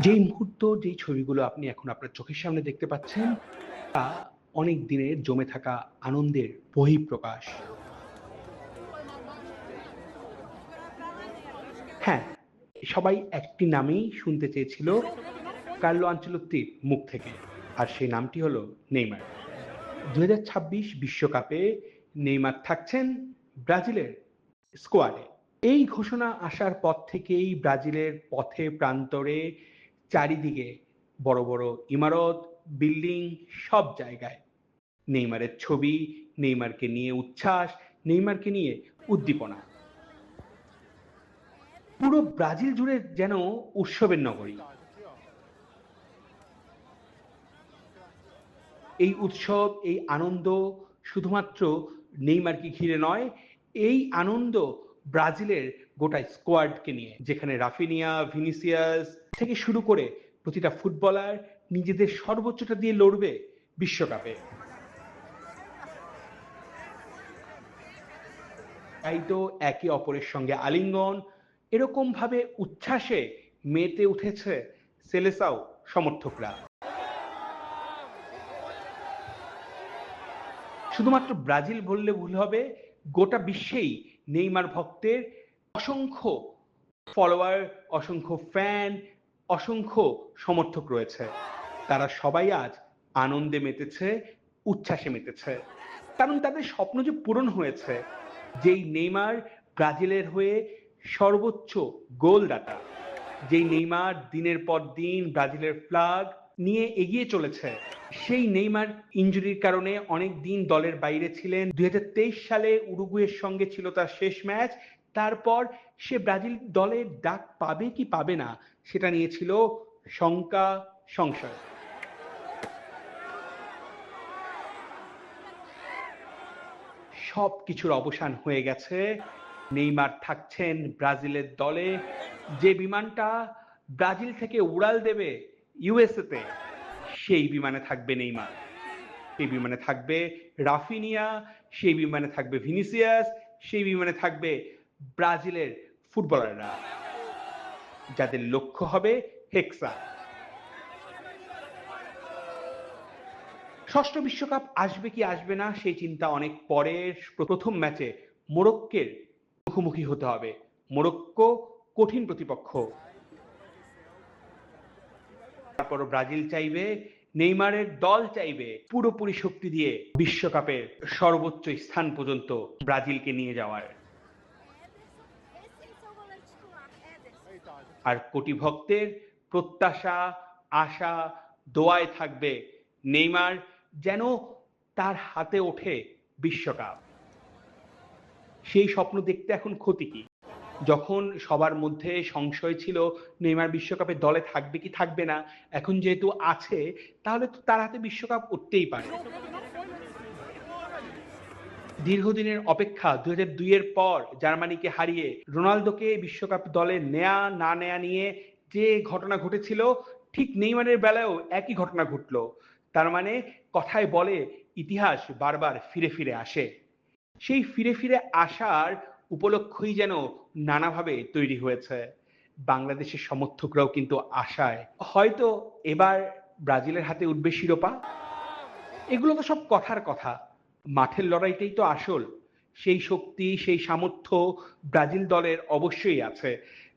যেই মুহূর্ত, যেই ছবিগুলো আপনি এখন আপনার চোখের সামনে দেখতে পাচ্ছেন, তা অনেক দিনের জমে থাকা আনন্দের বহিঃপ্রকাশ। হ্যাঁ, সবাই একটি নামেই শুনতে চেয়েছিল কার্লো আনচেলত্তির মুখ থেকে। আর সেই নামটি হলো নেইমার। ২০২৬ বিশ্বকাপে নেইমার থাকছেন ব্রাজিলের স্কোয়াডে। এই ঘোষণা আসার পর থেকেই ব্রাজিলের পথে প্রান্তরে চারিদিকে বড় বড় ইমারত, বিল্ডিং, সব জায়গায় নেইমারের ছবি, নেইমারকে নিয়ে উচ্ছ্বাস, নেইমারকে নিয়ে উদ্দীপনা। পুরো ব্রাজিল জুড়ে যেন উৎসবের নগরী। এই উৎসব, এই আনন্দ শুধুমাত্র নেইমারকে ঘিরে নয়, এই আনন্দ ব্রাজিলের গোটা স্কোয়াডকে নিয়ে, যেখানে রাফিনিয়া, ভিনিসিয়াস থেকে শুরু করে প্রতিটা ফুটবলার নিজেদের সর্বোচ্চটা দিয়ে লড়বে বিশ্বকাপে। তাই তো একে অপরের সঙ্গে আলিঙ্গন, এরকম ভাবে উচ্ছ্বাসে মেতে উঠেছে সেলেসাও সমর্থকরা। শুধুমাত্র ব্রাজিল বললে ভুল হবে, গোটা বিশ্বেই নেইমার ভক্তের অসংখ্য ফলোয়ার, অসংখ্য ফ্যান, অসংখ্য সমর্থক রয়েছে। তারা সবাই আজ আনন্দে মেতেছে, উচ্ছ্বাসে মেতেছে, কারণ তাদের স্বপ্ন যে পূরণ হয়েছে। যেই নেইমার ব্রাজিলের হয়ে সর্বোচ্চ গোলদাতা, যেই নেইমার দিনের পর দিন ব্রাজিলের ফ্ল্যাগ নিয়ে এগিয়ে চলেছে, সেই নেইমার ইনজুরির কারণে অনেক দিন দলের বাইরে ছিলেন। ২০২৩ সালে উরুগুয়ের সঙ্গে ছিল তার শেষ ম্যাচ। তারপর সে ব্রাজিল দলের ডাক পাবে কি পাবে না সেটা নিয়ে ছিল শঙ্কা, সংশয়। সব কিছুর অবসান হয়ে গেছে। নেইমার থাকছেন ব্রাজিলের দলে। যে বিমানটা ব্রাজিল থেকে উড়াল দেবে ইউএসএ তে, সেই বিমানে থাকবে নেইমার, সেই বিমানে থাকবে রাফিনিয়া, সেই বিমানে থাকবে ভিনিসিয়াস, সেই বিমানে থাকবে ব্রাজিলের ফুটবলাররা, যাদের লক্ষ্য হবে হেক্সা। ষষ্ঠ বিশ্বকাপ আসবে কি আসবে না সেই চিন্তা অনেক পরের। প্রথম ম্যাচে মোরক্কোর মুখোমুখি হতে হবে। মোরক্কো কঠিন প্রতিপক্ষ। তারপর ব্রাজিল চাইবে, নেইমারের দল চাইবে পুরোপুরি শক্তি দিয়ে বিশ্বকাপের সর্বোচ্চ স্থান পর্যন্ত ব্রাজিলকে নিয়ে যাওয়ার। আর কোটি ভক্তের প্রত্যাশা, আশা, দোয়ায় থাকবে নেইমার যেন তার হাতে ওঠে বিশ্বকাপ। সেই স্বপ্ন দেখতে এখন ক্ষতি কি? যখন সবার মধ্যে সংশয় ছিল নেইমার বিশ্বকাপে দলে থাকবে কি থাকবে না, এখন যেহেতু আছে, তাহলে তো তার হাতে বিশ্বকাপ উঠতেই পারে। দীর্ঘদিনের অপেক্ষা ২০০২ এর পর জার্মানিকে হারিয়ে রোনালদোকে বিশ্বকাপ দলে নেয়া না নেয়া নিয়ে যে ঘটনা ঘটেছিল, ঠিক নেইমারের বেলায়ও একই ঘটনা ঘটল। তার মানে কথায় বলে ইতিহাস বারবার ফিরে ফিরে আসে। সেই ফিরে ফিরে আসার উপলক্ষই যেন নানাভাবে তৈরি হয়েছে। বাংলাদেশের সমর্থকরাও কিন্তু আশায় হয়তো এবার ব্রাজিলের হাতে উঠবে শিরোপা। এগুলো তো সব কথার কথা, মাঠের লড়াইটাই তো আসল। সেই শক্তি, সেই সামর্থ্য ব্রাজিল দলের অবশ্যই আছে।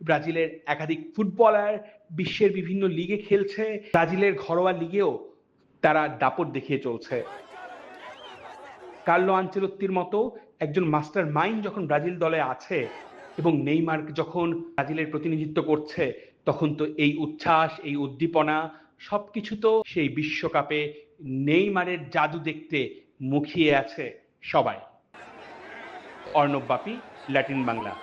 ব্রাজিলের একাধিক ফুটবলার বিশ্বের বিভিন্ন লিগে খেলছে, ব্রাজিলের ঘরোয়া লিগেও তারা দাপট দেখিয়ে চলছে। কার্লো আনচেলত্তির মতো একজন মাস্টার মাইন্ড যখন ব্রাজিল দলে আছে এবং নেইমার যখন ব্রাজিলের প্রতিনিধিত্ব করছে, তখন তো এই উচ্ছ্বাস, এই উদ্দীপনা সবকিছু তো সেই বিশ্বকাপে নেইমারের জাদু দেখতে মুখিয়ে আছে সবাই। অর্ণব বাপি, ল্যাটিন বাংলা।